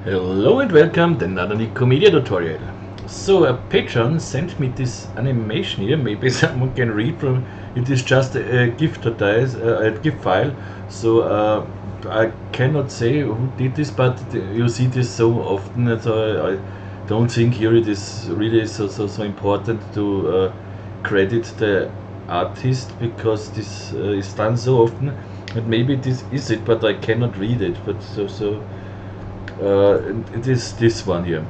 Hello and welcome to another Nikomedia tutorial. So a patron sent me this animation here, maybe someone can read from it. Is just a GIF a GIF file, so I cannot say who did this, but you see this so often, and so I don't think here it is really so important to credit the artist, because this is done so often, and maybe this is it, but I cannot read it. But it is this one here,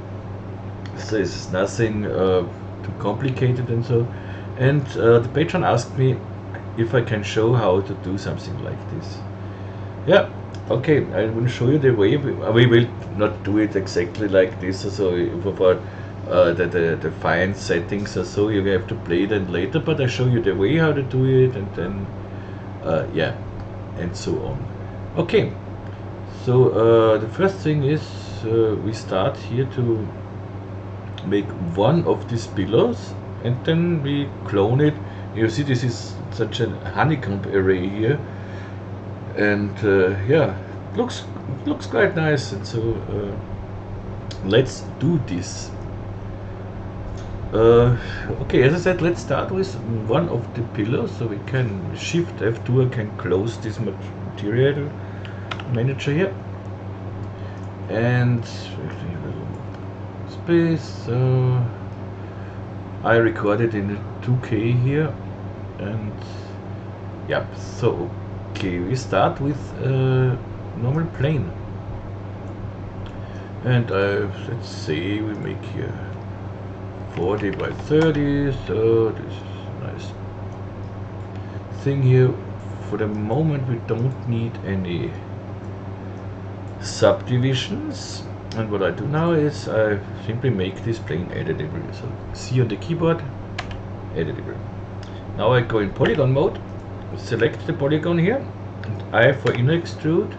so it's nothing too complicated and so. And the patron asked me if I can show how to do something like this. Yeah, okay, I will show you the way. We will not do it exactly like this, so for the fine settings or so you have to play them later, but I show you the way how to do it, and then yeah, and so on. Okay, so the first thing is we start here to make one of these pillows, and then we clone it. You see, this is such a honeycomb array here, and yeah, looks quite nice. And so let's do this. Okay, as I said, let's start with one of the pillows. So we can shift F2, I can close this material manager here, and space. So I recorded in 2K here, and yeah. So okay, we start with a normal plane, and let's say we make here 40 by 30. So this is a nice thing here. For the moment, we don't need any subdivisions, and what I do now is I simply make this plane editable. So C on the keyboard, editable. Now I go in polygon mode, select the polygon here, and I for inner extrude,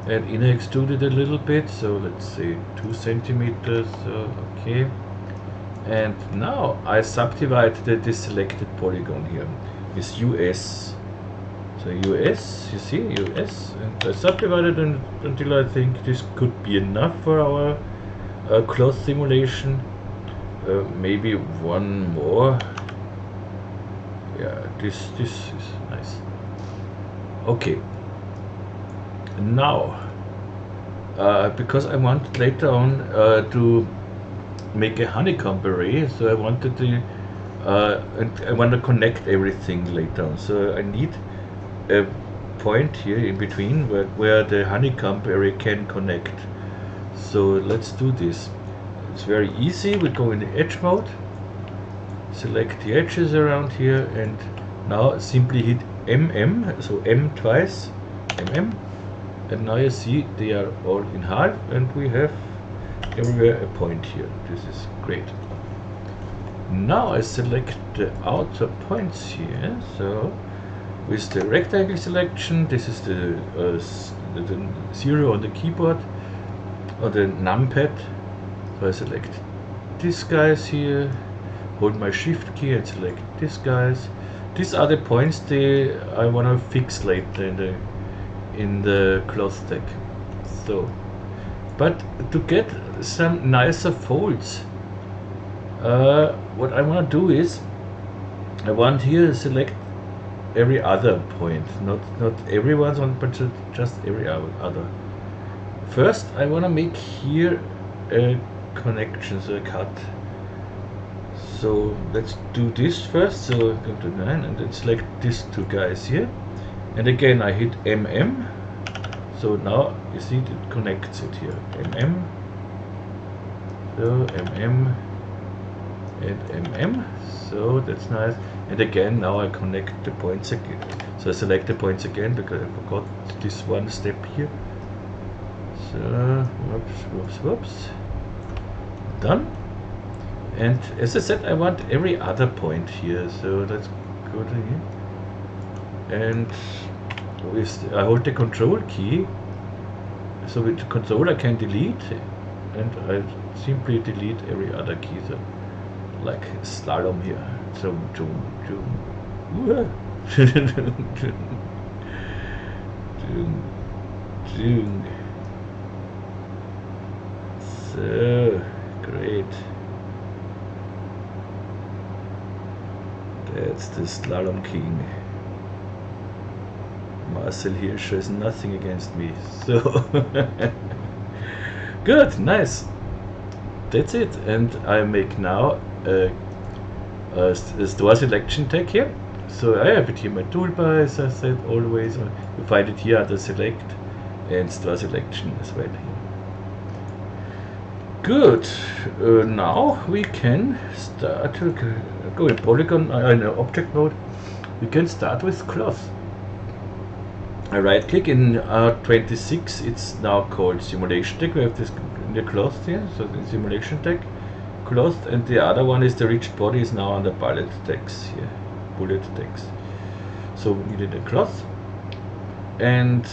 and inner extrude it a little bit, so let's say 2 centimeters. Okay, and now I subdivide the selected polygon here with US. So US, you see, US, and I subdivided until I think this could be enough for our cloth simulation. Maybe one more. Yeah, this is nice. Okay. Now, because I want later on to make a honeycomb array, so I wanted to, and I want to connect everything later on. So I need a point here in between where the honeycomb array can connect. So let's do this. It's very easy. We go in the edge mode, select the edges around here, and now simply hit MM, so M twice, MM, and now you see they are all in half, and we have everywhere a point here. This is great. Now I select the outer points here, so with the rectangle selection, this is the 0 on the keyboard, or the numpad. So I select these guys here, hold my shift key and select these guys. These are the points I want to fix later in the cloth deck. So, but to get some nicer folds, what I want to do is I want here to select every other point, not everyone's one, but just every other. First, I want to make here a connection, so a cut. So let's do this first. So go to 9 and then select these two guys here, and again I hit MM. So now you see it connects it here. MM. So MM and MM. So that's nice. And again, now I connect the points again. So I select the points again because I forgot this one step here. So whoops. Done. And as I said, I want every other point here. So let's go to here. And I hold the control key. So with the control I can delete, and I simply delete every other key. So like slalom here. So So great. That's the Slalom King. Marcel Hirscher is nothing against me. So good, nice. That's it. And I make now a store selection tag here. So I have it here in my toolbar, as I said always. You find it here under select and store selection as well here. Good. Now we can start to go in polygon in object mode. We can start with cloth. I right click in 26. It's now called simulation tag. We have this in the cloth here, so the simulation tag cloth, and the other one is the rigid body is now under bullet tags here. Bullet tags. So we needed a cloth, and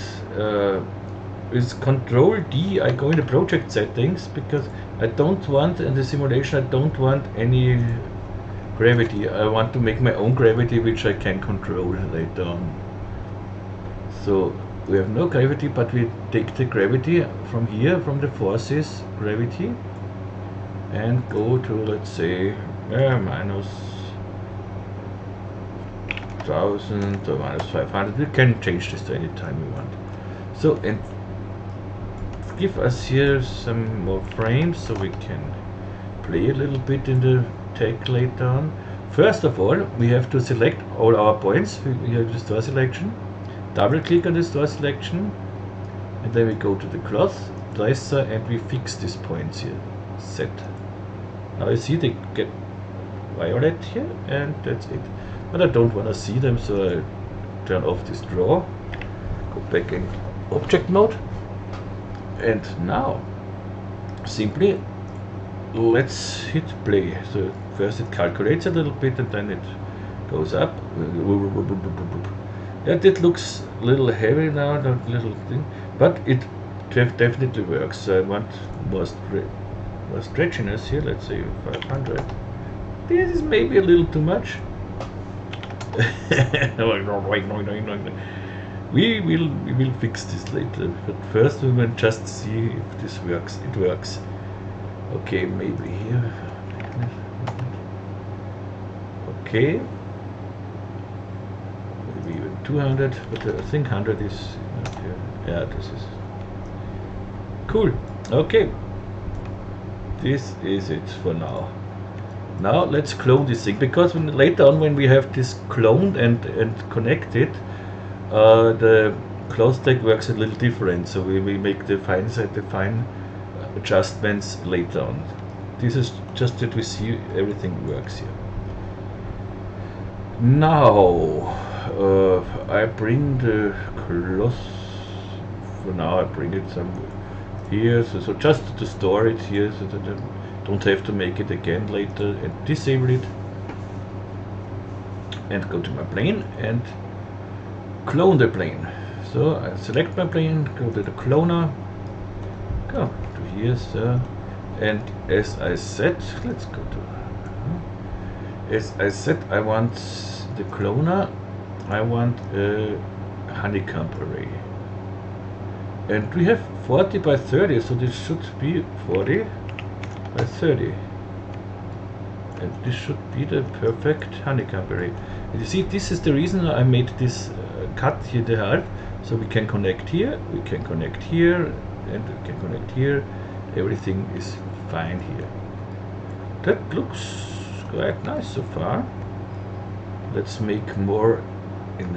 with Control D I go into project settings because I don't want in the simulation I don't want any gravity. I want to make my own gravity which I can control later on. So we have no gravity, but we take the gravity from here, from the forces gravity, and go to, let's say, minus 1000 or minus 500. We can change this to any time we want. So, and give us here some more frames so we can play a little bit in the tag later on. First of all, we have to select all our points. We have the store selection. Double click on the store selection, and then we go to the cloth tracer and we fix these points here. Set. Now you see they get violet here, and that's it. But I don't want to see them, so I turn off this draw, go back in object mode, and now simply let's hit play. So first it calculates a little bit and then it goes up. Yeah, it looks a little heavy now, that little thing, but it definitely works. So I want more stretchiness here, let's say 500. This is maybe a little too much. We will fix this later, but first we will just see if this works. It works. Okay, maybe here. Okay. 200, but I think 100 is okay. Yeah, this is cool. Okay, this is it for now. Now let's clone this thing, because later on when we have this cloned and connected, the cloth tag works a little different. So we make the fine adjustments later on. This is just that we see everything works here. Now I bring the cloth. For now I bring it somewhere here, so just to store it here, so that I don't have to make it again later, and disable it, and go to my plane and clone the plane. So I select my plane, go to the cloner, go to here, so, and as I said, let's go to, as I said, I want the cloner, I want a honeycomb array, and we have 40 by 30, so this should be 40 by 30, and this should be the perfect honeycomb array. And you see, this is the reason I made this cut here the half, so we can connect here, we can connect here, and we can connect here. Everything is fine here. That looks quite nice so far. Let's make more in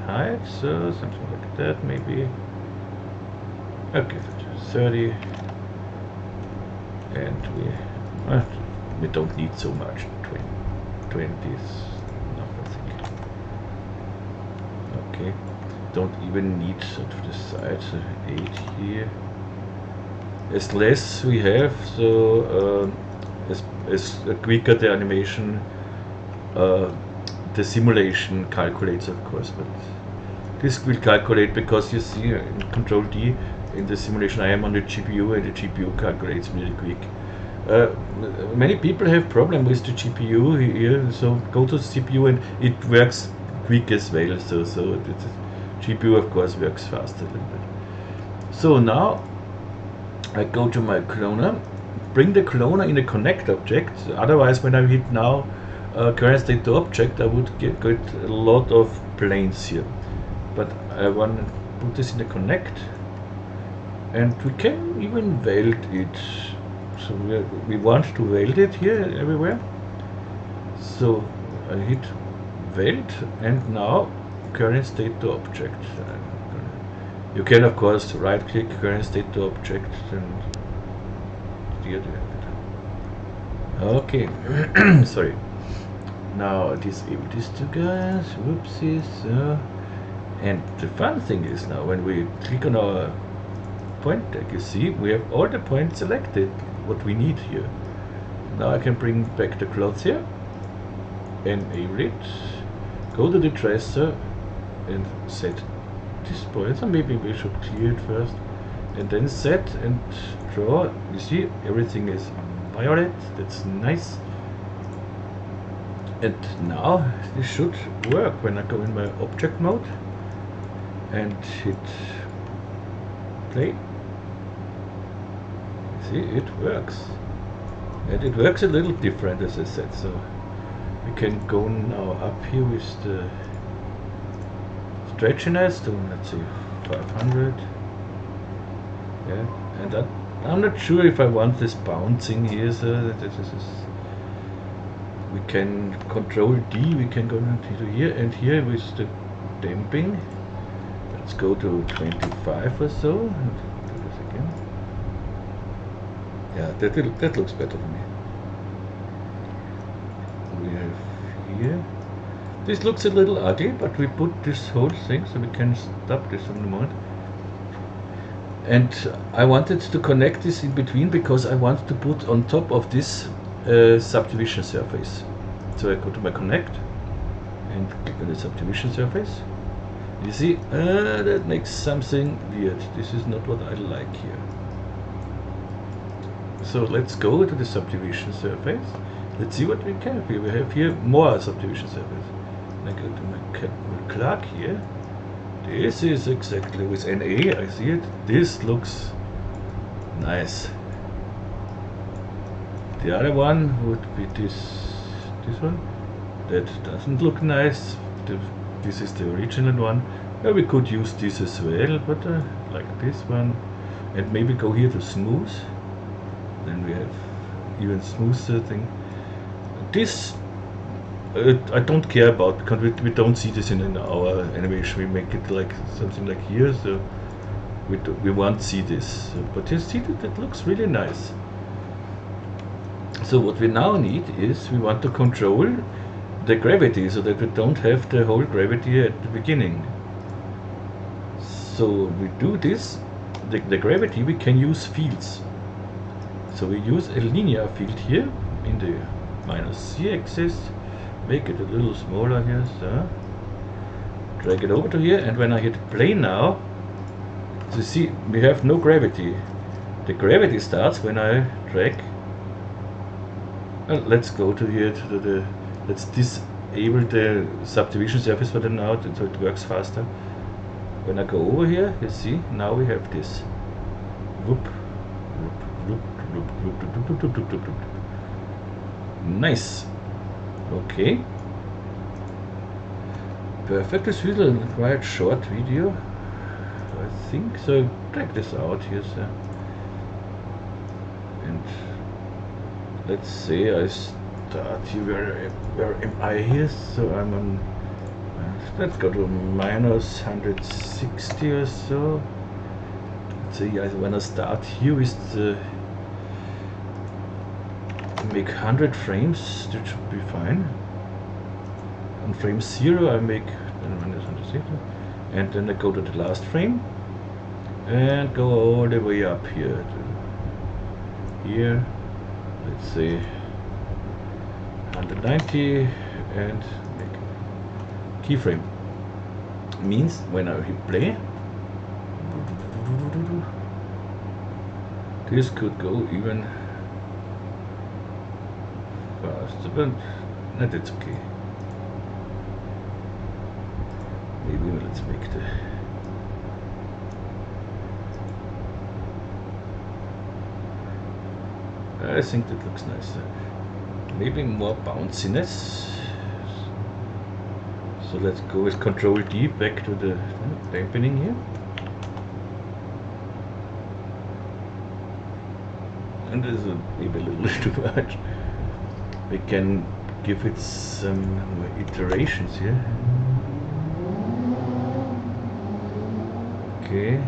height, so something like that maybe. Okay, 30, and we don't need so much. 20 is enough, I think. Okay, don't even need sort of the side, so 8 here. As less we have, so as quicker the animation, the simulation calculates, of course, but this will calculate, because you see in Control D in the simulation I am on the GPU, and the GPU calculates really quick. Many people have problem with the GPU here, so go to the CPU and it works quick as well. So the GPU of course works faster a little bit. So now I go to my cloner, bring the cloner in a connect object. Otherwise, when I hit now current state to object, I would get a lot of planes here. But I want to put this in a connect, and we can even weld it. So we want to weld it here everywhere. So I hit weld, and now current state to object. You can of course right click current state to object and here you have it. Okay, sorry. Now disable these two guys, whoopsies. And the fun thing is now when we click on our point tag, you see we have all the points selected, what we need here. Now I can bring back the clothes here, enable it, go to the tracer and set this point. So maybe we should clear it first and then set and draw. You see everything is violet, that's nice. And now this should work when I go in my object mode and hit play. See, it works. And it works a little different, as I said. So we can go now up here with the stretchiness to, let's see, 500. Yeah, and I'm not sure if I want this bouncing here. So this is, we can control D. We can go into here and here with the damping. Let's go to 25 or so. Do this again. Yeah, that looks better for me. We have here. This looks a little ugly, but we put this whole thing so we can stop this in the moment. And I wanted to connect this in between because I want to put on top of this subdivision surface. So I go to my connect and click on the subdivision surface. You see, that makes something weird. This is not what I like here. So let's go to the subdivision surface. Let's see what we can have here. We have here more subdivision surface. And I go to my clock here. This is exactly with NA, I see it. This looks nice. The other one would be this one. That doesn't look nice. This is the original one. Well, we could use this as well, but like this one. And maybe go here to smooth. Then we have even smoother thing. This I don't care about because we don't see this in our animation. We make it like something like here, so we won't see this. But you see that looks really nice. So what we now need is we want to control the gravity so that we don't have the whole gravity at the beginning. So we do this, the gravity, we can use fields. So we use a linear field here in the -c axis, make it a little smaller here, so drag it over to here, and when I hit play now, so you see we have no gravity. The gravity starts when I drag. Let's go to here to the, let's disable the subdivision surface for the now so it works faster. When I go over here, you see now we have this. Whoop, whoop, whoop, whoop, whoop, whoop, whoop, whoop, whoop, whoop. Nice. Okay. Perfect. This is a quite short video, I think. So check this out here, sir. And let's say I start here. Where am I here? So I'm on. Let's go to -160 or so. Let's say I want to start here with the. Make 100 frames, that should be fine. On frame 0 I make and then I go to the last frame and go all the way up here to here, let's say 190 and make keyframe. Means when I hit play, this could go even faster, but no, that's okay. Maybe let's make the I think that looks nice. Maybe more bounciness. So let's go with Control D back to the dampening here. And this is maybe a little too much. We can give it some iterations here. Okay.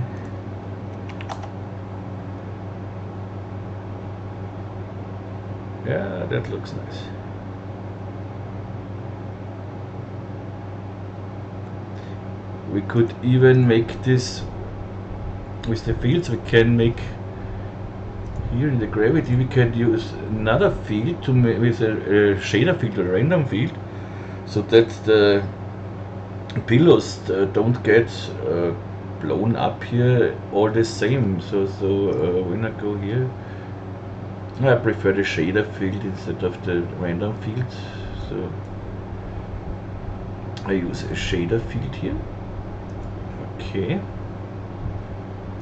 Yeah, that looks nice. We could even make this with the fields. We can make here in the gravity. We can use another field to with a shader field or random field, so that the pillows don't get blown up here all the same. So when I go here, I prefer the shader field instead of the random field. So I use a shader field here. Okay.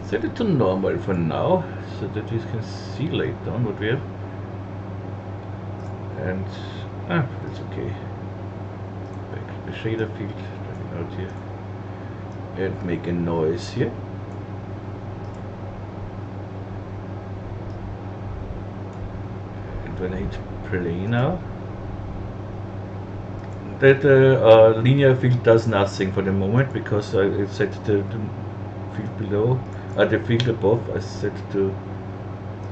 Set it to normal for now, so that you can see later on what we have. And it's okay. Back to the shader field, drag it out here, and make a noise here. And when I hit play now, that linear field does nothing for the moment, because I set the field below. The field above I set to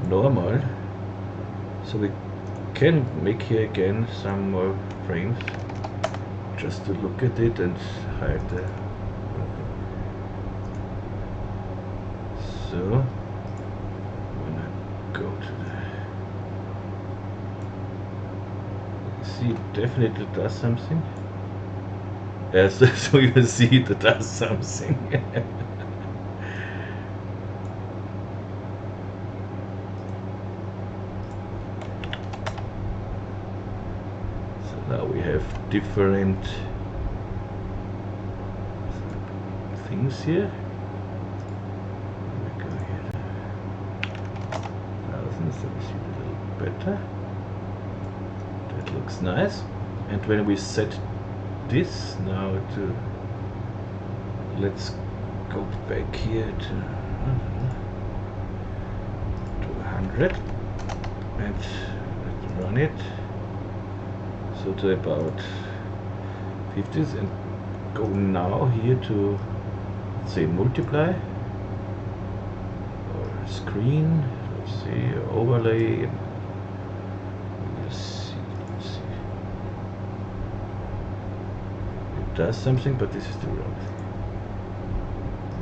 normal, so we can make here again some more frames just to look at it and hide the. So when I go to the, see, it definitely does something. Yes, so you see it does something. Now we have different things here. We go here. Thousands, so we see it a little better. That looks nice. And when we set this now to, let's go back here to 100 and let's run it. So to about 50s, and go now here to, let's say, multiply or screen, let's see, overlay, and let's see. It does something, but this is the wrong thing.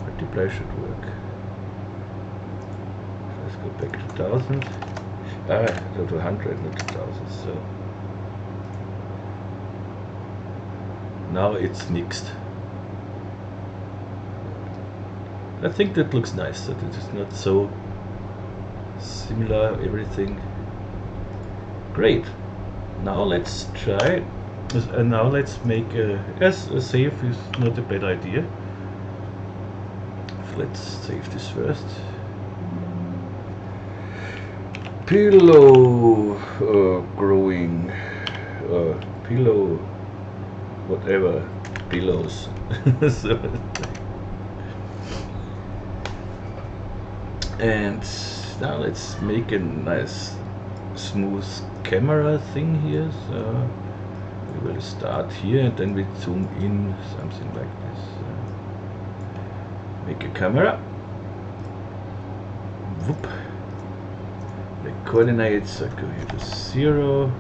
Multiply should work. Let's go back to 1000. Go to 100, not to 1000. So now it's mixed. I think that looks nice, that it is not so similar, everything. Great. Now let's try, and now let's make a save is not a bad idea. Let's save this first. Pillow growing, pillow, whatever, pillows. So, and now let's make a nice smooth camera thing here. So we will start here and then we zoom in, something like this. Make a camera. Whoop. The coordinates, I go here to 0.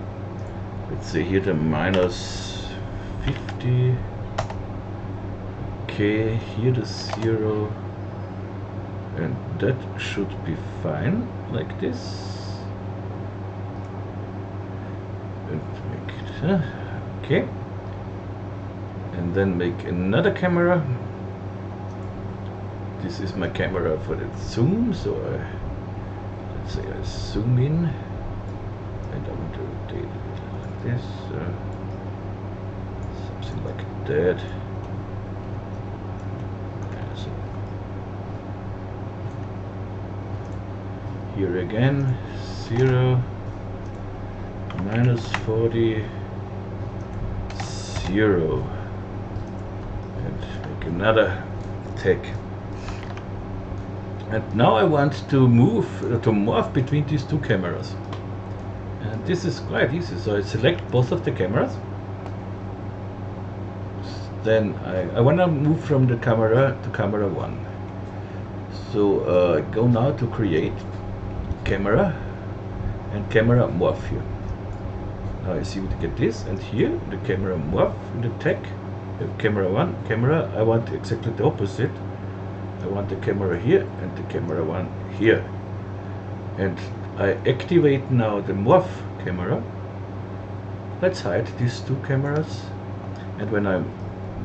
Let's say here the minus 50. Okay, here the 0. And that should be fine, like this. And make it, okay. And then make another camera. This is my camera for the zoom, so let's say I zoom in, and I want to rotate it like this, something like that. So Here again, 0, -40, 0, and make another tag. And now I want to morph between these two cameras. And this is quite easy. So I select both of the cameras. Then I want to move from the camera to camera 1. So go now to create camera and camera morph here. Now I see we get this, and here the camera morph in the tag, camera 1, camera, I want exactly the opposite. I want the camera here and the camera 1 here. And I activate now the morph camera. Let's hide these two cameras. And when I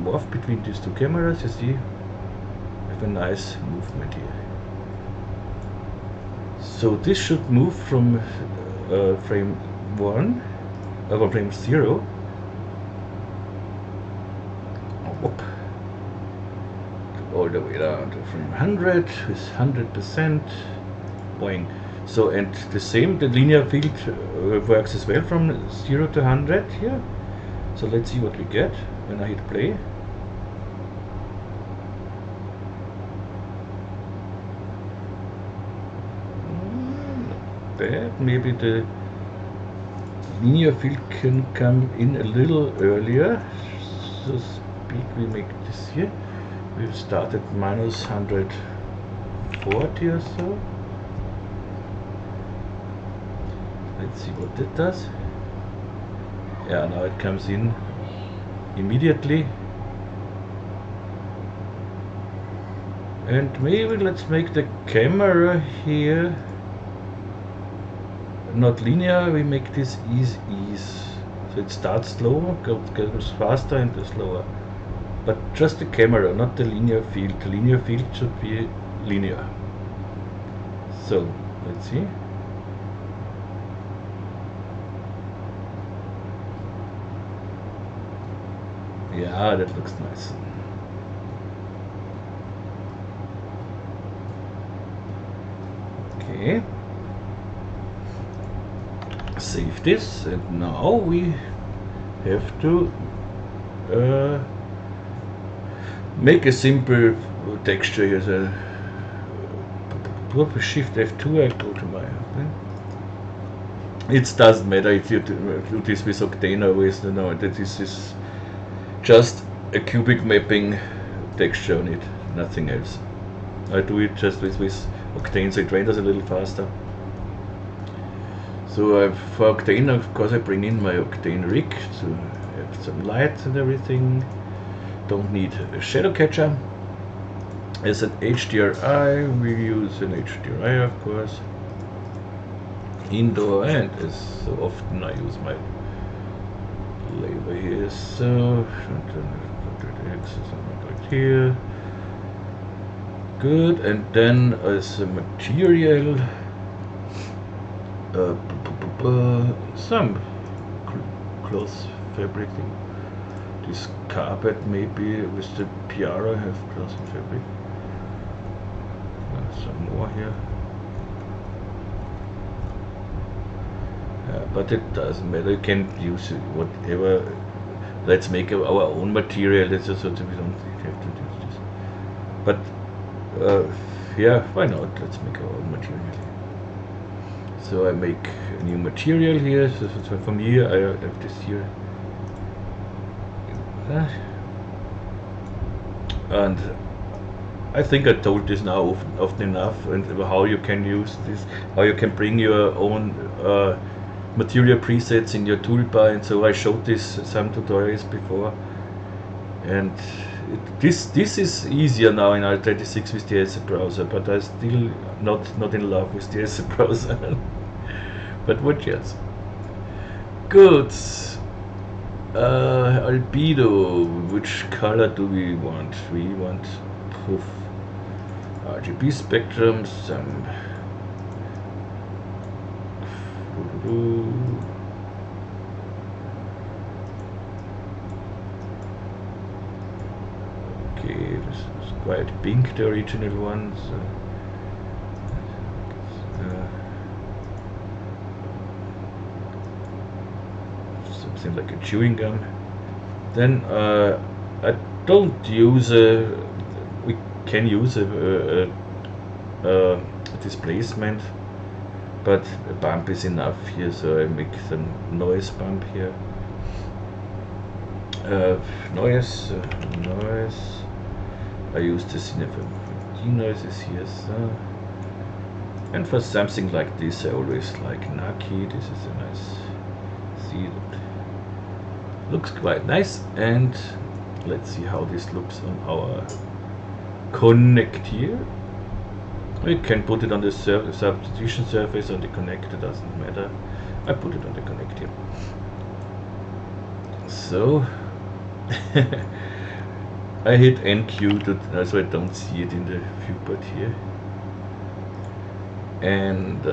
morph between these two cameras, you see I have a nice movement here. So this should move from frame 1, frame 0, all the way down to frame 100 with 100%, boing. So, and the same, the linear field works as well from 0 to 100 here. So let's see what we get when I hit play. Not bad. Maybe the linear field can come in a little earlier. So speak, we make this here. We've started -140 or so. Let's see what that does. Yeah, now it comes in immediately. And maybe let's make the camera here not linear, we make this ease. So it starts slower, goes faster and slower. But just the camera, not the linear field. The linear field should be linear. So, let's see. Yeah, that looks nice. Okay. Save this, and now we have to make a simple texture here. So Shift F2, I go to my. It doesn't matter if you do this with Octane or with this is just a cubic mapping texture on it, nothing else. I do it just with Octane, so it renders a little faster. So for Octane, of course, I bring in my Octane rig to have some light and everything. Don't need a shadow catcher. As an HDRI, we use an HDRI, of course. Indoor, and as so often I use my label here. So right here. Good, and then as a material, some cloth fabric thing. This carpet maybe with the Piara have cloth and fabric. Some more here. But it doesn't matter, you can use whatever. Let's make our own material, that's just so that we don't have to do this. But yeah, why not? Let's make our own material. So I make a new material here. So from here I have this here. And I think I told this now often enough, and how you can use this, how you can bring your own material presets in your toolbar, and so I showed this some tutorials before, and this is easier now in R36 with the ASA browser, but I'm still not in love with the ASA browser. But what else? Good. Albedo. Which color do we want? We want proof. RGB spectrum. Some. Okay, this is quite pink, the original one. So, something like a chewing gum. Then I don't use we can use a displacement, but a bump is enough here, so I make some noise bump here. Noise. I use the noises here, so. And for something like this, I always like Naki. This is a nice seed. Looks quite nice, and let's see how this looks on our connect here. We can put it on the subdivision surface, on the connector, doesn't matter. I put it on the connect here. So I hit NQ so I don't see it in the viewport here. And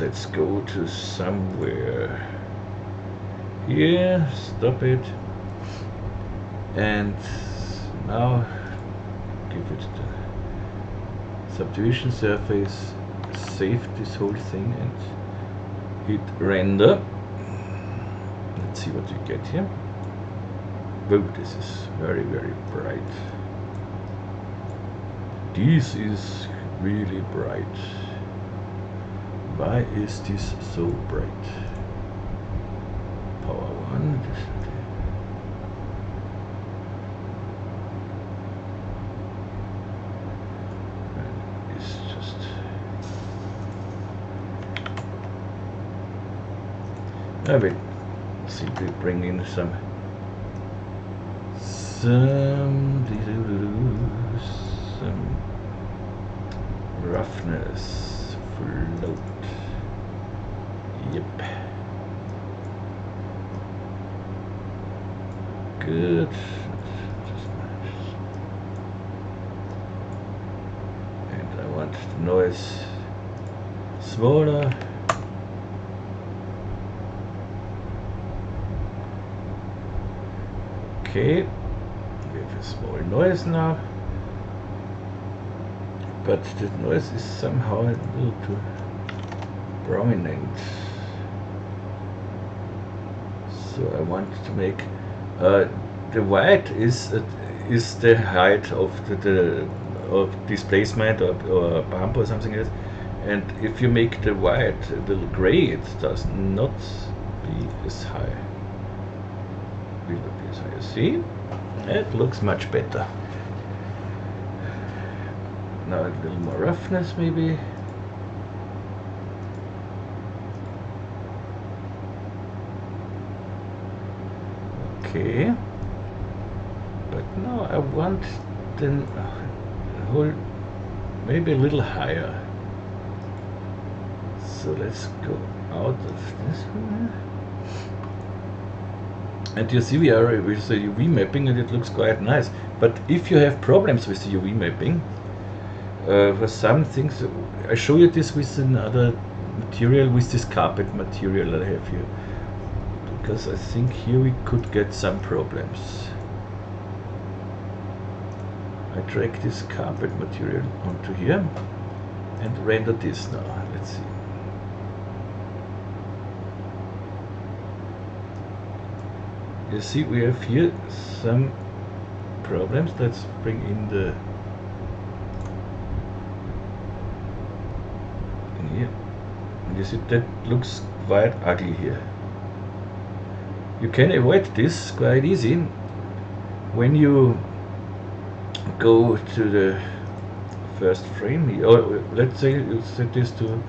let's go to somewhere here, stop it, and now give it the subdivision surface, save this whole thing and hit render. Let's see what we get here. Whoa, this is very, very bright. This is really bright. Why is this so bright? Power 1. And it's just. I will simply bring in some roughness, float. Yep. Good. And I want the noise smaller. Okay. We have a small noise now. But the noise is somehow a little too prominent. So I want to make the white is the height of the displacement or bump or something else, and if you make the white a little gray, it does not be as high. Will not be as high. See, it looks much better. Now a little more roughness maybe. Okay, but now I want the whole maybe a little higher. So let's go out of this one. And you see we are with the UV mapping and it looks quite nice. But if you have problems with the UV mapping, for some things, I show you this with another material, with this carpet material that I have here. Because I think here we could get some problems. I drag this carpet material onto here and render this now. Let's see. You see we have here some problems. Let's bring in the here. And you see that looks quite ugly here. You can avoid this quite easy when you go to the first frame here, or let's say you set this to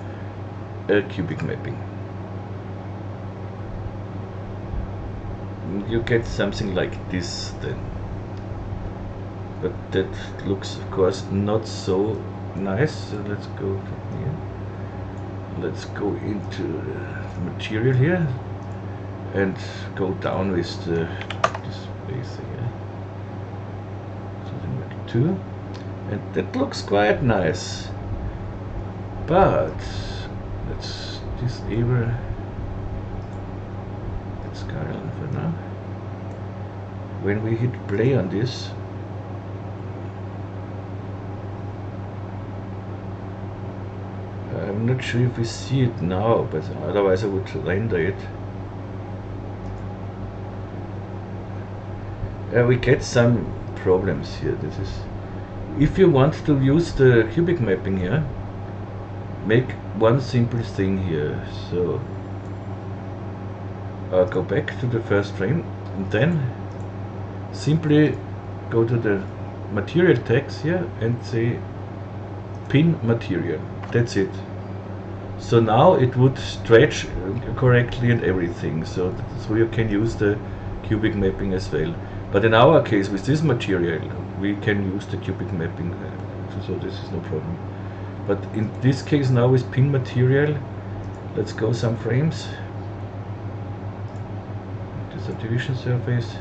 a cubic mapping. You get something like this then, but that looks of course not so nice. So let's go to here. Let's go into the material here and go down with the space here. Something like 2, and that looks quite nice. But let's disable that skyline for now. When we hit play on this, I'm not sure if we see it now, but otherwise I would render it. we get some problems here. This is, if you want to use the cubic mapping here, make one simple thing here. So go back to the first frame and then simply go to the material tags here and say pin material. That's it. So now it would stretch correctly and everything, so you can use the cubic mapping as well. But in our case, with this material, we can use the cubic mapping, so this is no problem. But in this case now with pin material, let's go some frames. The subdivision surface,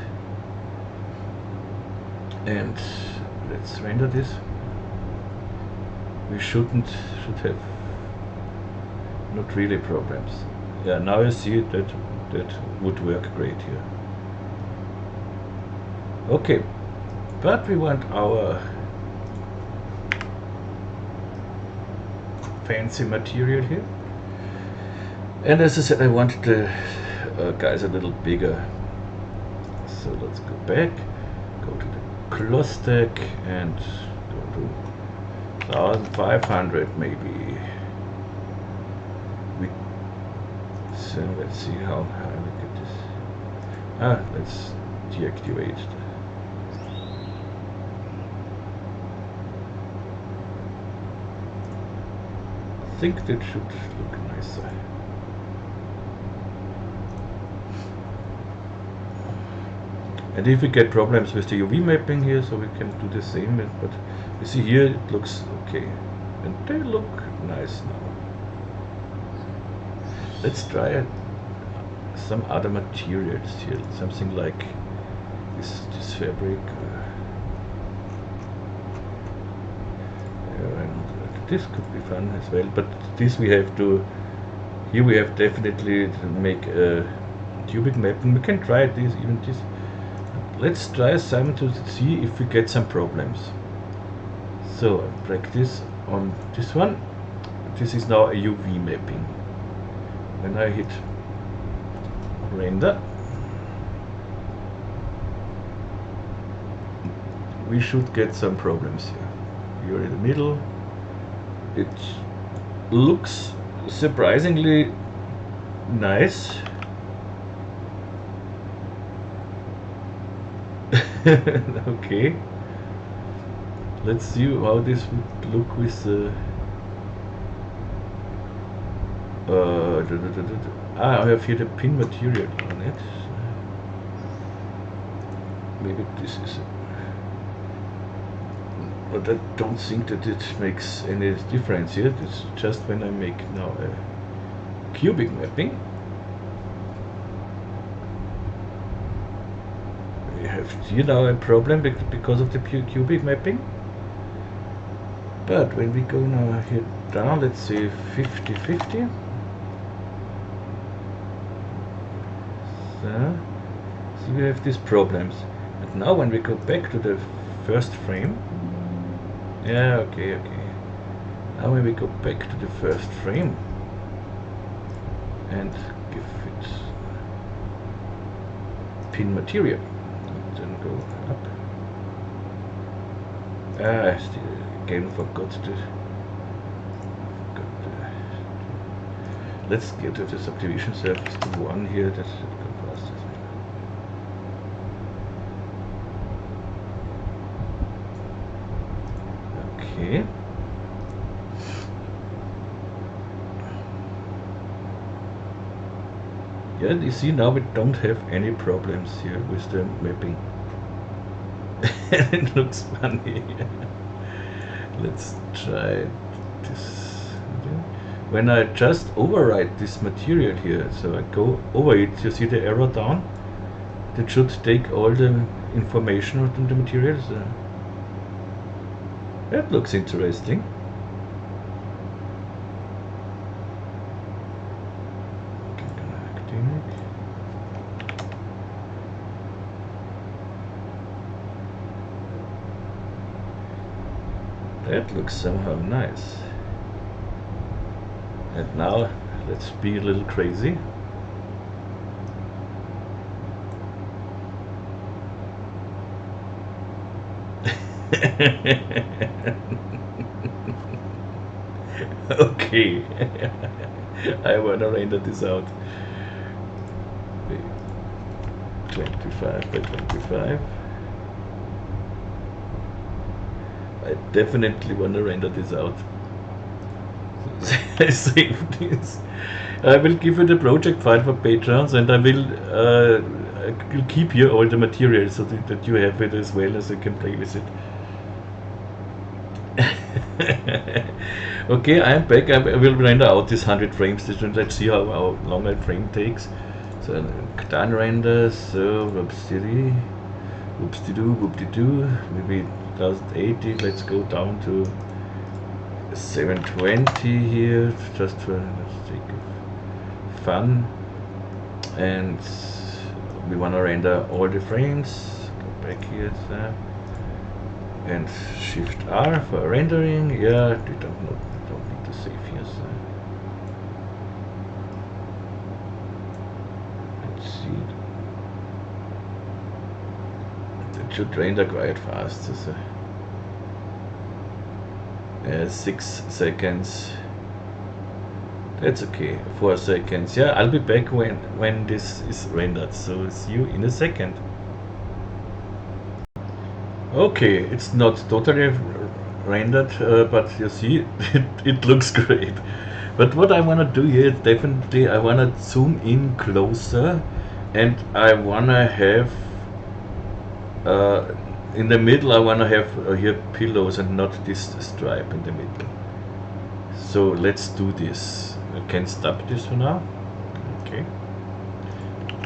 and let's render this. We should have not really problems. Yeah, now you see that would work great here. Okay, but we want our fancy material here, and as I said, I want the guys a little bigger. So let's go back, go to the cloth stack and go to 1500 maybe. So let's see how we get this. Let's deactivate. I think that should look nicer. And if we get problems with the UV mapping here, so we can do the same, but you see here it looks okay. And they look nice now. Let's try some other materials here, something like this fabric. And this could be fun as well, but this we have to, here we have definitely to make a cubic mapping. We can try this, even this. Let's try some to see if we get some problems. So I practice on this one. This is now a UV mapping. When I hit render, we should get some problems here. You're in the middle. It looks surprisingly nice. Okay, let's see how this would look with the I have here the pin material on it. Maybe this is, but I don't think that it makes any difference here. It's just when I make now a cubic mapping. We have here now a problem because of the cubic mapping. But when we go now here down, let's say 50-50. So we have these problems. And now when we go back to the first frame, yeah, okay. Now when we go back to the first frame and give it pin material, and then go up. I still again forgot to. Let's get to the subdivision surface to 1 here. That should go faster. Okay. Yeah, you see now we don't have any problems here with the mapping. It looks funny. Let's try this. When I just overwrite this material here, so I go over it, you see the arrow down? That should take all the information of the materials. That looks interesting. That looks somehow nice. And now let's be a little crazy. Okay. I wanna render this out. 25 by 25. I definitely wanna render this out. Save this. I will give you the project file for patrons, and I will keep here all the material so that you have it as well, as you can play with it. Okay, I'm back. I will render out this 100 frames. Let's see how long a frame takes. So done render. So whoopsie-doo, whoop-de-doo, maybe 1080. Let's go down to 720 here, just for the sake of fun. And we want to render all the frames. Go back here, and Shift R for rendering. Yeah, we don't need to save here. So let's see. It should render quite fast. So 6 seconds. That's okay. 4 seconds. Yeah, I'll be back when this is rendered. So see you in a second. Okay, it's not totally rendered, but you see, it looks great. But what I want to do here is definitely I want to zoom in closer, and I want to have in the middle I want to have here pillows and not this stripe in the middle. So let's do this. I can stop this for now. Okay.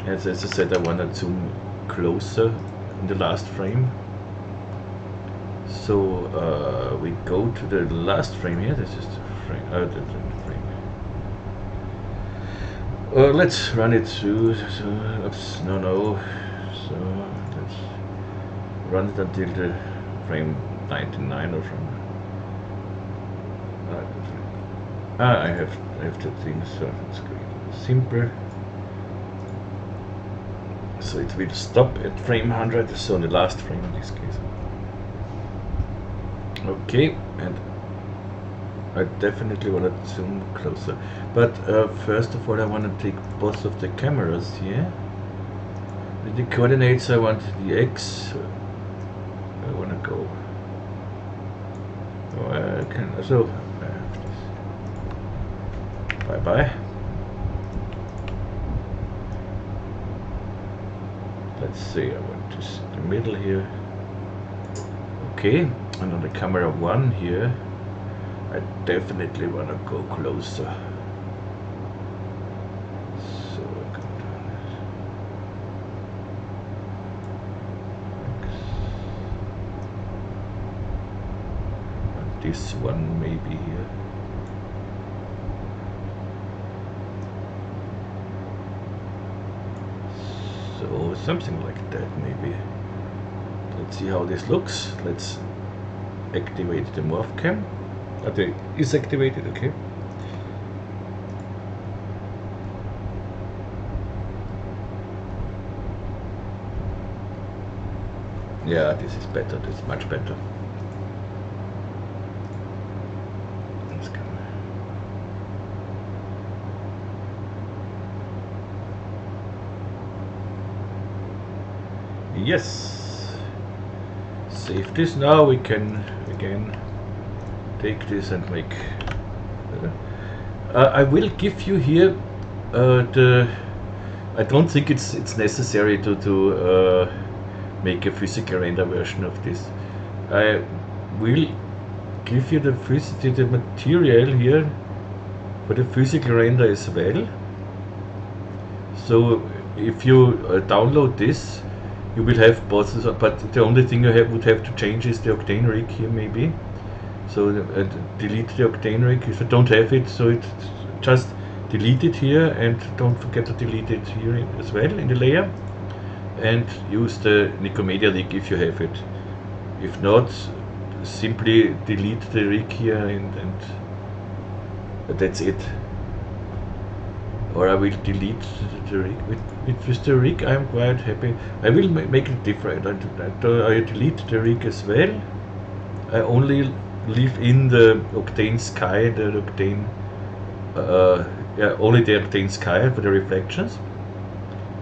As I said, I want to zoom closer in the last frame. So we go to the last frame here. This is the frame. The frame. Let's run it through. So oops, no. So let's run it until the frame 99 or from. I have the thing. So it's great. Simple. So it will stop at frame 100. So the last frame in this case. Okay, and I definitely want to zoom closer, but first of all I want to take both of the cameras here. With the coordinates I want the X, I want to go, I have this, bye. Let's see, I want this in the middle here. Okay, and on the camera 1 here, I definitely want to go closer. So I go down this. And this one maybe here. So something like that maybe. Let's see how this looks. Let's activate the morph cam. Okay, is activated, okay. Yeah, this is better, this is much better. Let's go. Yes. Save this. Now we can again take this and make I will give you here I don't think it's necessary to make a physical render version of this. I will give you the material here for the physical render as well. So if you download this, you will have both, but the only thing you would have to change is the Octane rig here maybe. So delete the Octane rig if you don't have it, so it just delete it here, and don't forget to delete it here as well in the layer, and use the Nikomedia rig if you have it. If not, simply delete the rig here and that's it. Or I will delete the rig. With the rig I'm quite happy. I will make it different. I delete the rig as well. I only leave in the octane sky, the octane, yeah, only the octane sky for the reflections,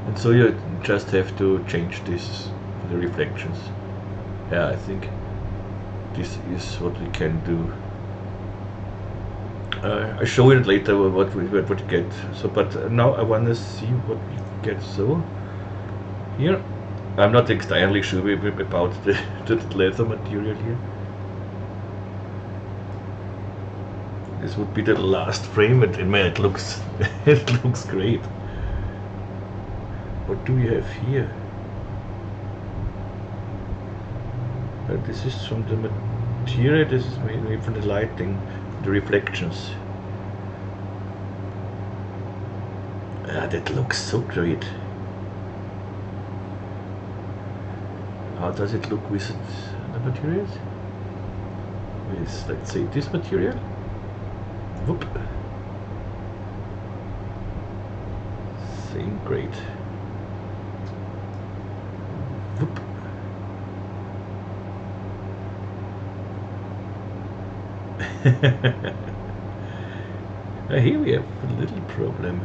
and so you just have to change this for the reflections. Yeah, I think this is what we can do. I show it later what we get. So, but now I want to see what we get. So here, I'm not entirely sure about the leather material here. This would be the last frame, and man, it looks it looks great. What do we have here? This is from the material. This is maybe from the lighting, the reflections. Ah, that looks so great. How does it look with the materials? With, let's say, this material. Whoop. Same grade. Whoop. Here we have a little problem.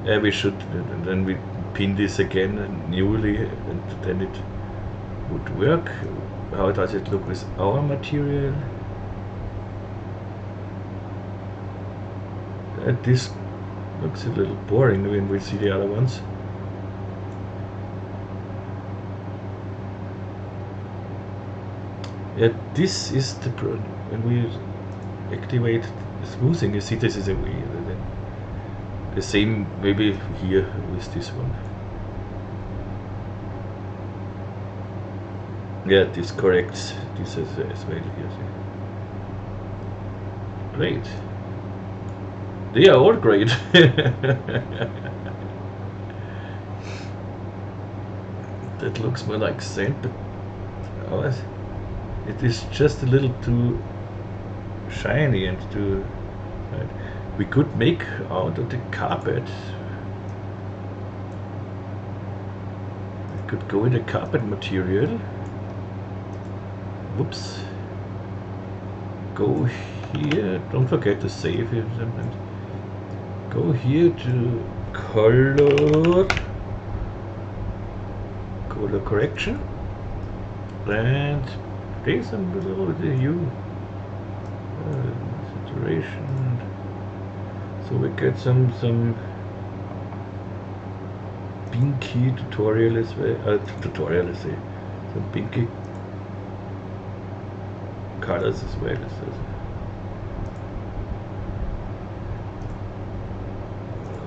We should, and then we pin this again newly, and then it would work. How does it look with our material? This looks a little boring when we see the other ones. Yeah, this is the when we activate smoothing. You see, this is a way. The same maybe here with this one. Yeah, this corrects this as well here. Great. They are all great. That looks more like sand, but it is just a little too shiny and too. Right. We could make out of the carpet. We could go in the carpet material. Whoops. Go here. Don't forget to save it. Go here to color correction, and place them below the hue saturation, so we get some pinky tutorial as well. Some pinky colors as well.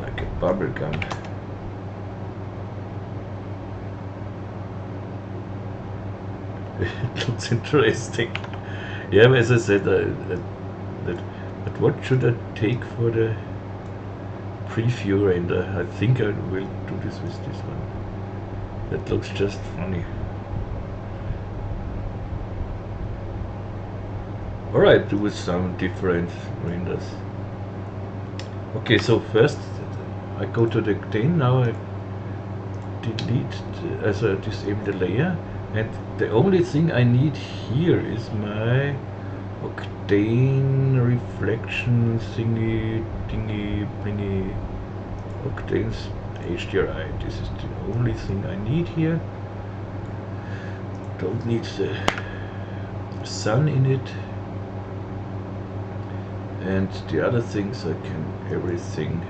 Like a bubble gum. It looks interesting. Yeah, as I said, but what should I take for the preview render? I think I will do this with this one. That looks just funny. Alright, do some different renders. Okay, so first I go to the octane. Now I delete, disable the layer. And the only thing I need here is my octane reflection thingy, blingy, octane's HDRI. This is the only thing I need here. Don't need the sun in it. And the other things I can everything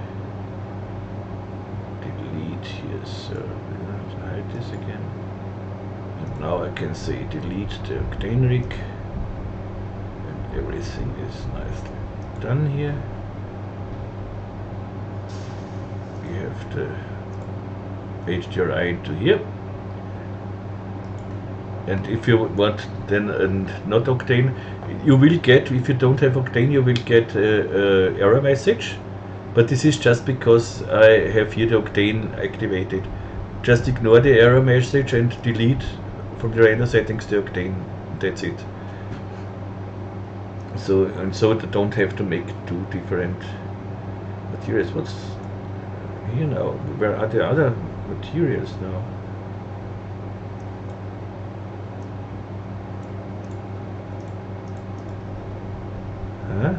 delete here. So we'll hide this again. Now I can say delete the OCTANE Rig, and everything is nicely done here. We have the HDRI into here, and if you want then not octane, you will get, if you don't have octane, you will get error message, but this is just because I have here the octane activated. Just ignore the error message and delete from the render settings the octane. That's it. So they don't have to make two different materials. What's here now? Where are the other materials now? Huh?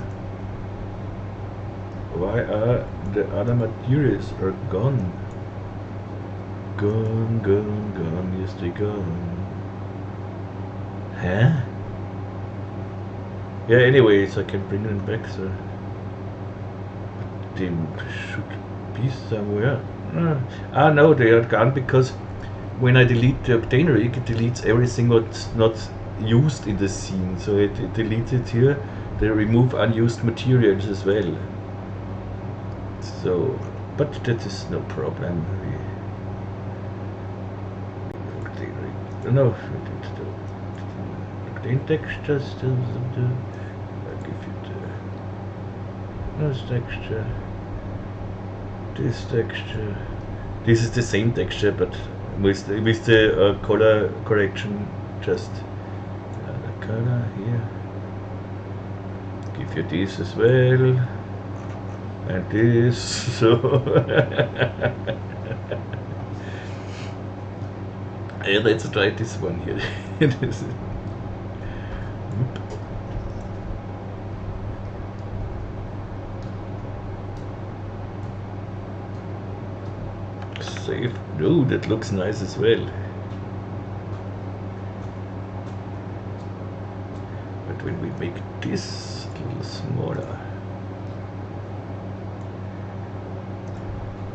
Why are the other materials are gone? Gone, gone, gone, yes they gone. Huh? Yeah, anyways, I can bring them back, so they should be somewhere. No, they are gone because when I delete the Octane Rig, it deletes everything what's not used in the scene. So it deletes it here. They remove unused materials as well. So, but that is no problem. No, Octane textures. I'll give you this texture. This texture. This is the same texture, but with the color correction. Just the color here. Give you this as well, and this. So yeah, let's try this one here. This is, save. No, that looks nice as well. But when we make this a little smaller,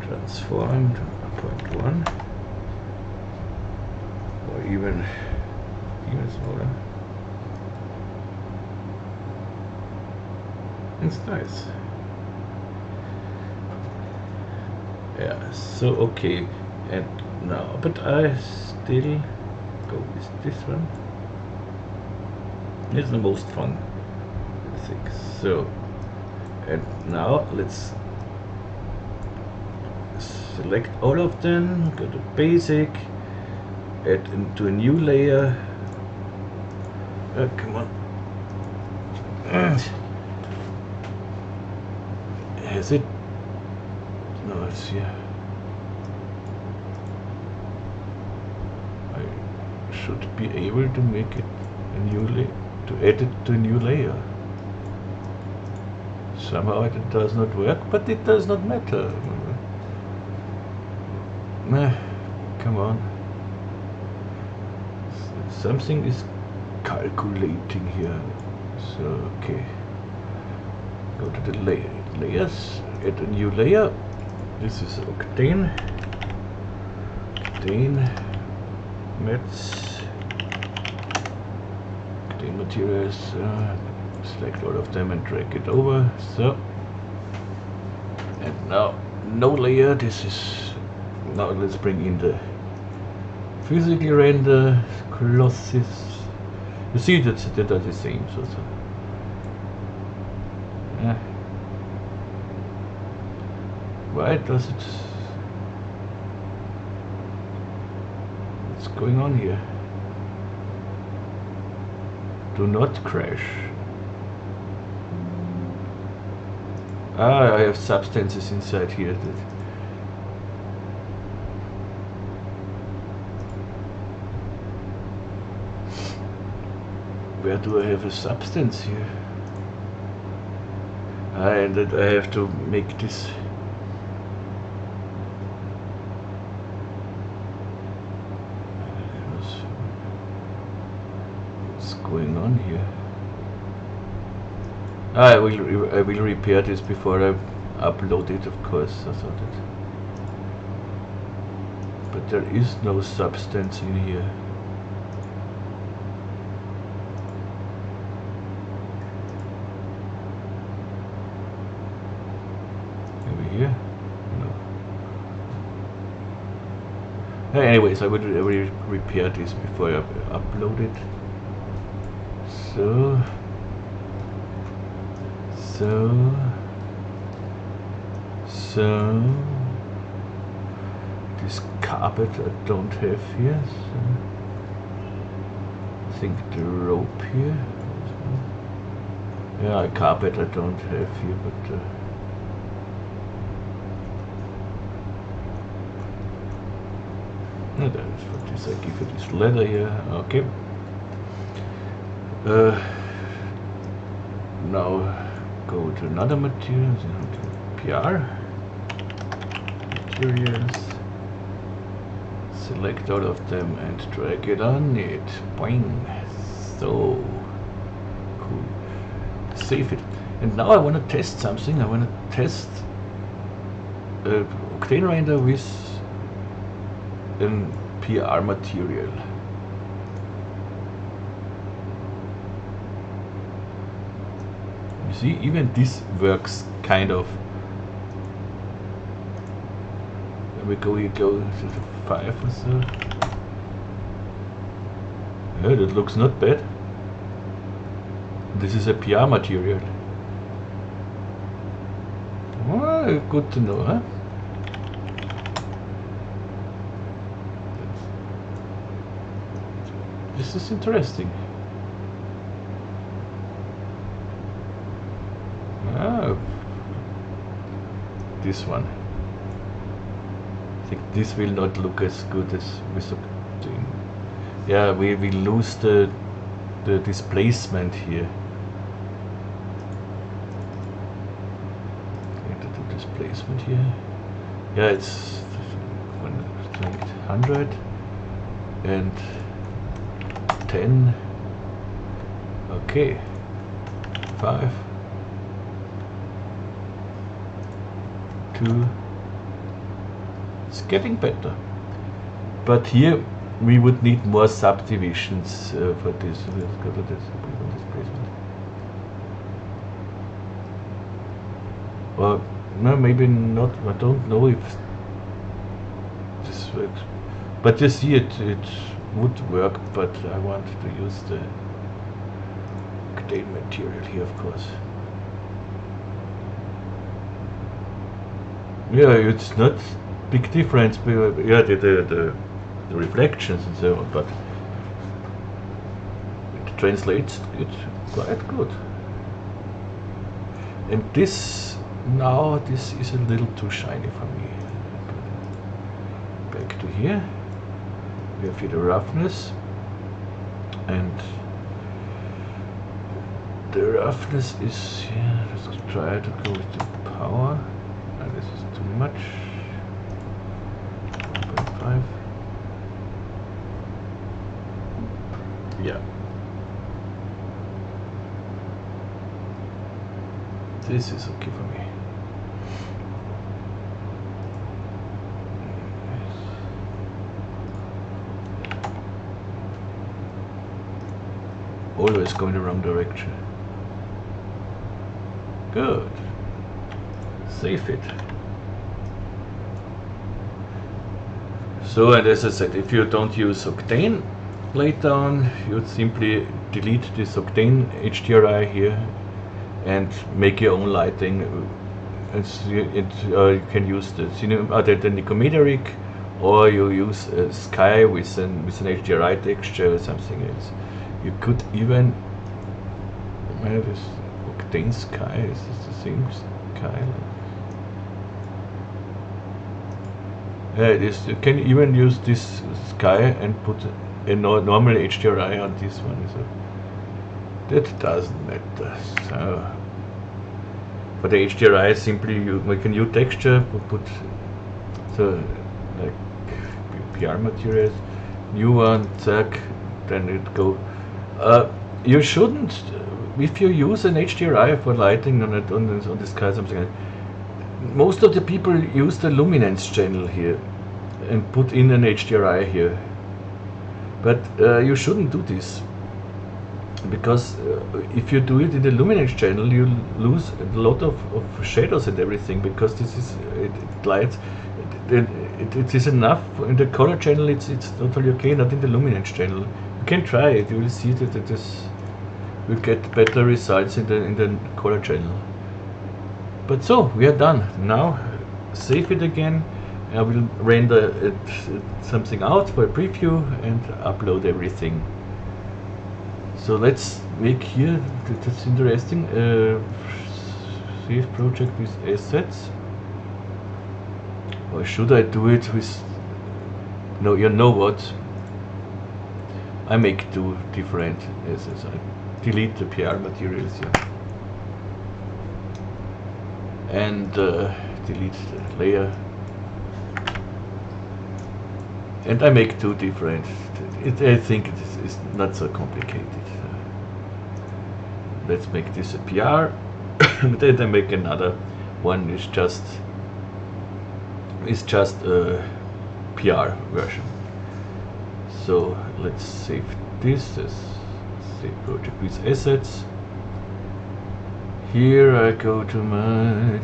transform to 0.1, or even smaller, it's nice. Yeah, so okay, and now, but I still go with this one. It's the most fun, I think. So, and now let's select all of them, go to basic, add into a new layer. Come on. Has it? No, it's here. I should be able to make it a new layer, to add it to a new layer. Somehow it does not work, but it does not matter. Come on. Something is calculating here. So, okay. Go to the layers, add a new layer. This is Octane mats, Octane materials, select all of them and drag it over, so, and now no layer. This is, now let's bring in the physically render glosses. You see that they are the same, so yeah. Why does it? What's going on here? Do not crash. I have substances inside here. Where do I have a substance here? And that I have to make this. What's going on here? I will repair this before I upload it, of course. I thought it. But there is no substance in here. Here? No. Anyways, I will repair this before I upload it. So this carpet I don't have here. So I think the rope here. Yeah, a carpet I don't have here, but. That is for this. I give you this leather here. Okay. Now go to another material, to PR, materials, select all of them and drag it on it. Boing. So cool. Save it. And now I want to test something. I want to test Octane render with a PR material. You see, even this works kind of. We go to the 5 or so. Yeah, that looks not bad. This is a PR material. Oh, good to know, huh? This is interesting. Ah, this one. I think this will not look as good as with Octane. Yeah, we lose the displacement here. The displacement here. Yeah, it's 100 and 10. Okay, 5, 2. It's getting better, but here we would need more subdivisions for this. Let's go to this displacement. Or no, maybe not. I don't know if this works. But you see, it would work. But I want to use the Octane material here, of course. Yeah, it's not big difference. Yeah, the reflections and so on, but it translates it quite good. And this now, this is a little too shiny for me. Back to here. We have here the roughness, and the roughness is here. Let's try to go with the power. And this is too much. 1.5. Yeah. This is okay for me. Always going the wrong direction. Good. Save it. So, and as I said, if you don't use Octane later on, you simply delete this Octane HDRI here and make your own lighting. You can use the Nikomedia rig, or you use a sky with an HDRI texture or something else. You could even this Octane sky. Is this the same sky? Yeah, it is. You can even use this sky and put a normal HDRI on this one. So that doesn't matter. So for the HDRI, simply we can use texture, put so like PR materials, new one, zack, then it go. You shouldn't, if you use an HDRI for lighting on the sky, something like that, most of the people use the luminance channel here and put in an HDRI here. But you shouldn't do this, because if you do it in the luminance channel, you lose a lot of shadows and everything, because this is it lights. It is enough in the color channel. It's totally okay. Not in the luminance channel. You can try it. You will see that it is will get better results in the color channel. But so we are done. Now save it again. I will render something out for a preview and upload everything. So let's make here. That's interesting. Save project with assets. Or should I do it with? No, you know what? I make two different assets. I delete the PR materials here. and delete the layer, and I make two different. I think it's not so complicated. Let's make this a PR, and then I make another one. It's just a PR version. So let's save this as save project with assets. Here I go to my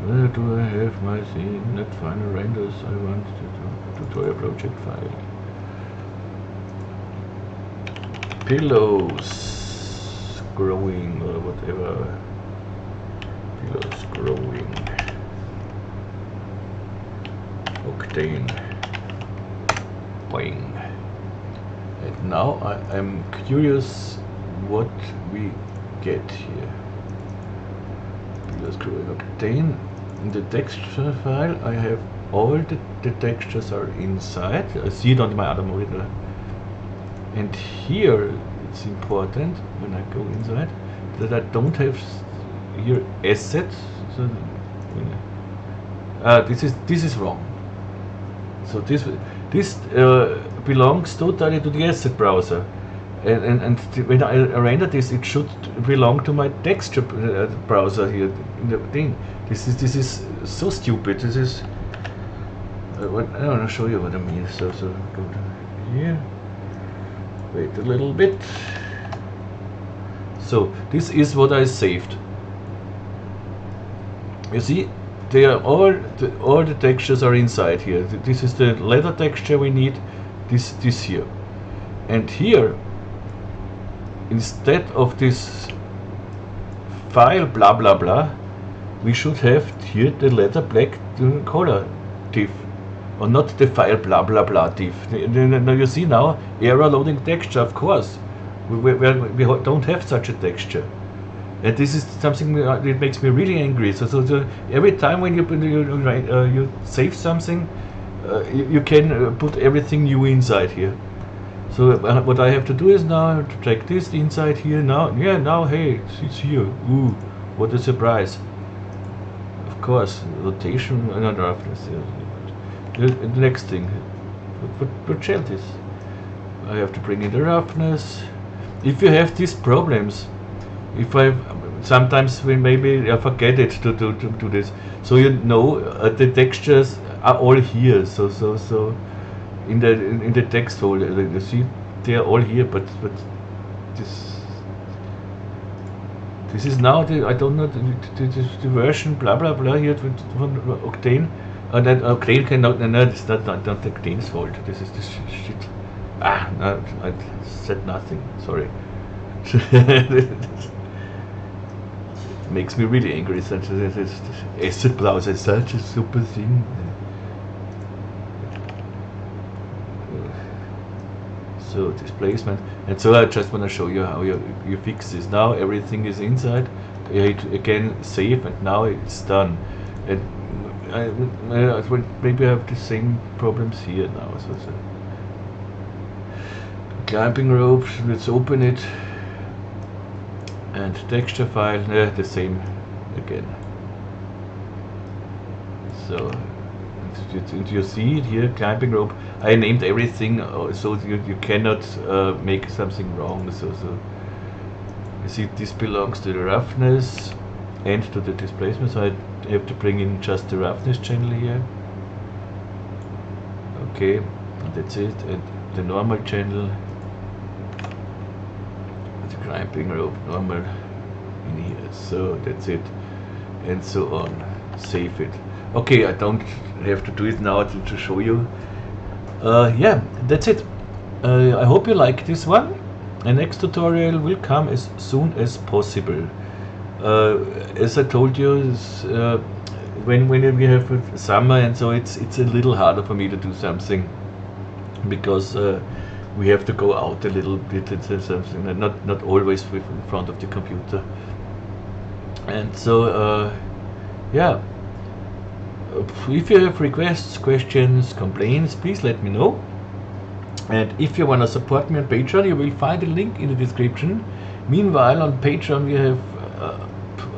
where do I have my scene? Not final renders. I want the tutorial project file. Pillows growing or whatever. Pillows growing. Octane. Boing. And now I'm curious what we get here. Pillows growing octane. In the texture file I have all the textures are inside. I see it on my other monitor. And here it's important when I go inside that I don't have here assets. So this is wrong. So this belongs totally to the asset browser, and when I render this, it should belong to my texture browser here in the thing. This is so stupid. This is I want to show you what I mean. So go to here. Wait a little bit. So this is what I saved. You see, they are all the textures are inside here. This is the leather texture we need. This here, and here instead of this file blah blah blah, we should have here the leather black color div, or not the file blah blah blah div. Now you see now error loading texture. Of course, we don't have such a texture. And this is something that makes me really angry. So every time when you save something, you can put everything new inside here. So what I have to do is now I have to drag this inside here. Now hey, it's here. Ooh, what a surprise! Of course, rotation and roughness. The next thing, what shall this? I have to bring in the roughness. If you have these problems. If I sometimes maybe I forget it to do this, so you know the textures are all here. So in the text folder, you see they are all here. But this is now I don't know the version blah blah blah here from Octane, and that Octane cannot. No, it's not Octane's fault. This is this shit. No, I said nothing. Sorry. Makes me really angry. Such this asset browser is such a super thing. So displacement, and so I just want to show you how you fix this. Now everything is inside. I hit again save, and now it's done. And maybe I have the same problems here now. So climbing ropes. Let's open it. And texture file, the same again. So you see it here, climbing rope. I named everything so you cannot make something wrong. So you see this belongs to the roughness and to the displacement. So I have to bring in just the roughness channel here. Okay, and that's it. And the normal channel. Climbing rope normal in here, so that's it, and so on. Save it. Okay, I don't have to do it now to show you. Yeah, that's it. I hope you like this one. The next tutorial will come as soon as possible. As I told you, when we have summer, and so it's a little harder for me to do something because we have to go out a little bit and something, not always in front of the computer. And so, yeah, if you have requests, questions, complaints, please let me know. And if you want to support me on Patreon, you will find a link in the description. Meanwhile, on Patreon we have,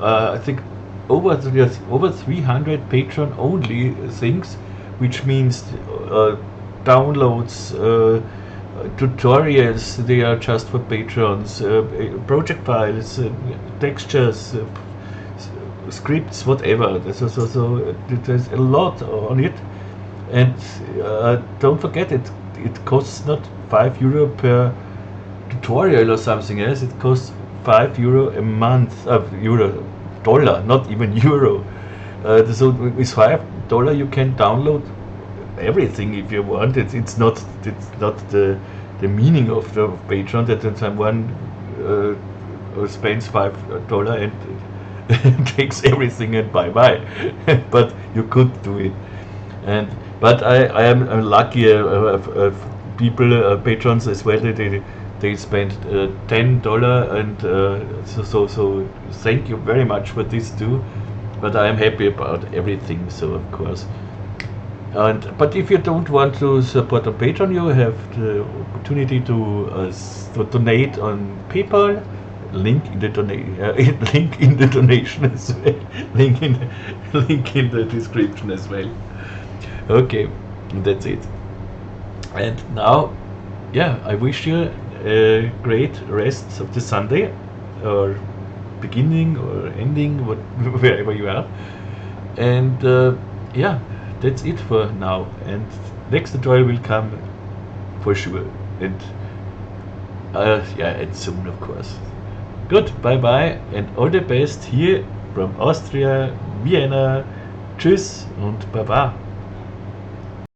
I think, over 300 Patreon only things, which means downloads, tutorials. They are just for patrons, project files, textures, scripts, whatever. So there's a lot on it, and don't forget it. It costs not €5 per tutorial or something else. It costs €5 a month. Dollar, not even euro. So with $5 you can download everything if you want. It's not the meaning of the Patreon that someone spends $5 and takes everything and bye bye. But you could do it. But I'm lucky. People, patrons as well. They spend $10, and so thank you very much for this too. But I am happy about everything. So of course. But if you don't want to support on Patreon, you have the opportunity to donate on PayPal. Link in the donation as well. Link in the description as well. Okay, that's it. And now, yeah, I wish you a great rest of the Sunday, or beginning or ending, wherever you are. And yeah, that's it for now. And next tutorial will come for sure. And yeah, and soon, of course. Good, bye bye, and all the best here from Austria, Vienna. Tschüss und Baba.